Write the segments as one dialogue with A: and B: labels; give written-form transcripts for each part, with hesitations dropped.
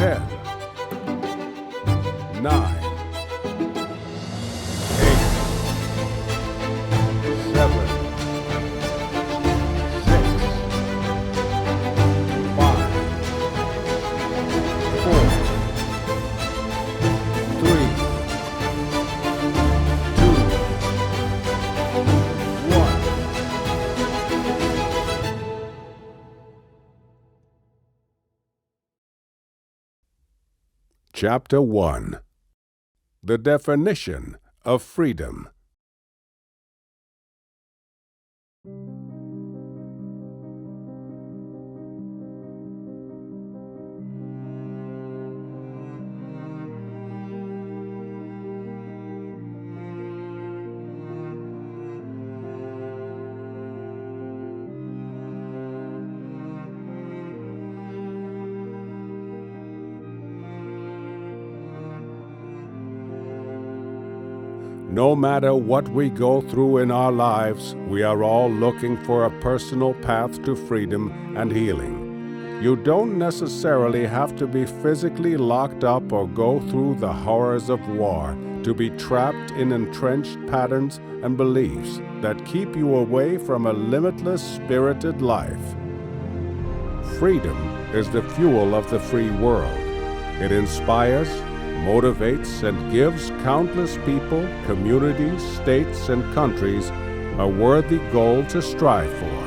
A: 10, 9, 8, 7, 6, 5, 4, 3, 2, 1. Chapter 1. The Definition of Freedom. No matter what we go through in our lives, we are all looking for a personal path to freedom and healing. You don't necessarily have to be physically locked up or go through the horrors of war to be trapped in entrenched patterns and beliefs that keep you away from a limitless spirited life. Freedom is the fuel of the free world. It inspires, motivates, and gives countless people, communities, states, and countries a worthy goal to strive for.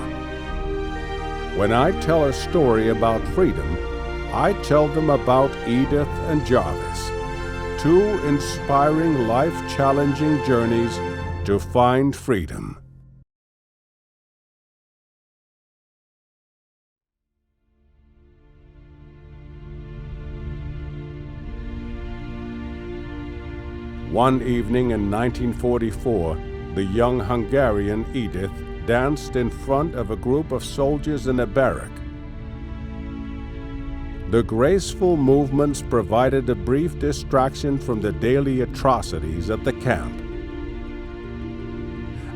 A: When I tell a story about freedom, I tell them about Edith and Jarvis, two inspiring, life-challenging journeys to find freedom. One evening in 1944, the young Hungarian Edith danced in front of a group of soldiers in a barrack. The graceful movements provided a brief distraction from the daily atrocities at the camp.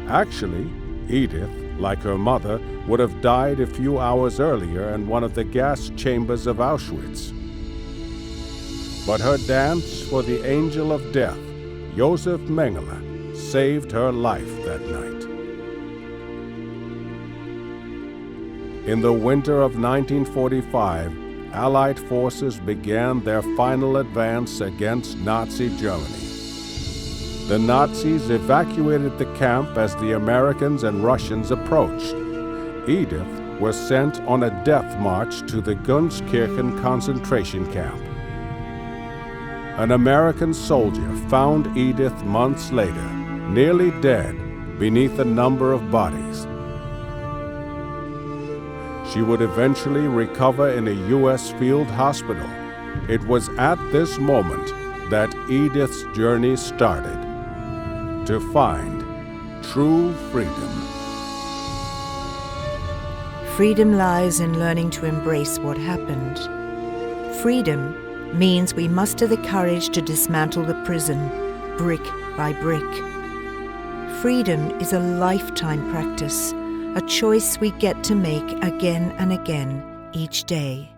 A: Actually, Edith, like her mother, would have died a few hours earlier in one of the gas chambers of Auschwitz. But her dance for the angel of death, Josef Mengele, saved her life that night. In the winter of 1945, Allied forces began their final advance against Nazi Germany. The Nazis evacuated the camp as the Americans and Russians approached. Edith was sent on a death march to the Gunskirchen concentration camp. An American soldier found Edith months later, nearly dead, beneath a number of bodies. She would eventually recover in a U.S. field hospital. It was at this moment that Edith's journey started, to find true freedom.
B: Freedom lies in learning to embrace what happened. Freedom means we muster the courage to dismantle the prison, brick by brick. Freedom is a lifetime practice, a choice we get to make again and again each day.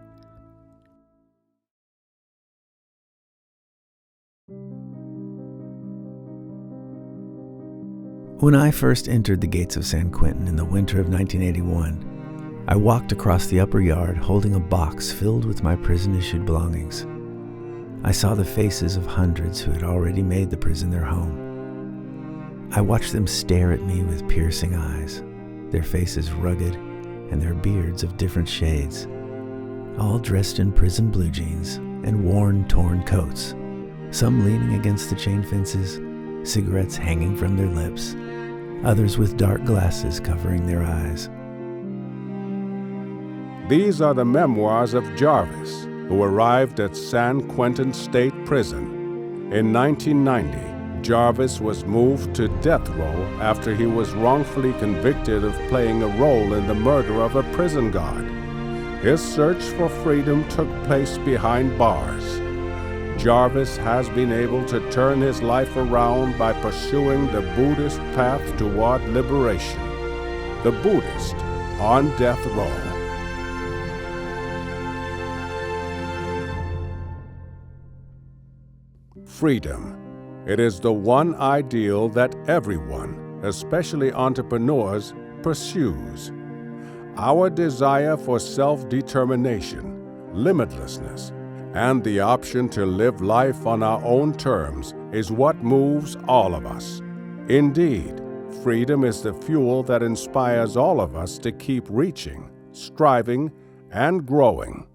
C: When I first entered the gates of San Quentin in the winter of 1981, I walked across the upper yard holding a box filled with my prison-issued belongings. I saw the faces of hundreds who had already made the prison their home. I watched them stare at me with piercing eyes, their faces rugged and their beards of different shades, all dressed in prison blue jeans and worn, torn coats, some leaning against the chain fences, cigarettes hanging from their lips, others with dark glasses covering their eyes.
A: These are the memoirs of Jarvis, who arrived at San Quentin State Prison. In 1990, Jarvis was moved to death row after he was wrongfully convicted of playing a role in the murder of a prison guard. His search for freedom took place behind bars. Jarvis has been able to turn his life around by pursuing the Buddhist path toward liberation. The Buddhist on death row. Freedom. It is the one ideal that everyone, especially entrepreneurs, pursues. Our desire for self-determination, limitlessness, and the option to live life on our own terms is what moves all of us. Indeed, freedom is the fuel that inspires all of us to keep reaching, striving, and growing.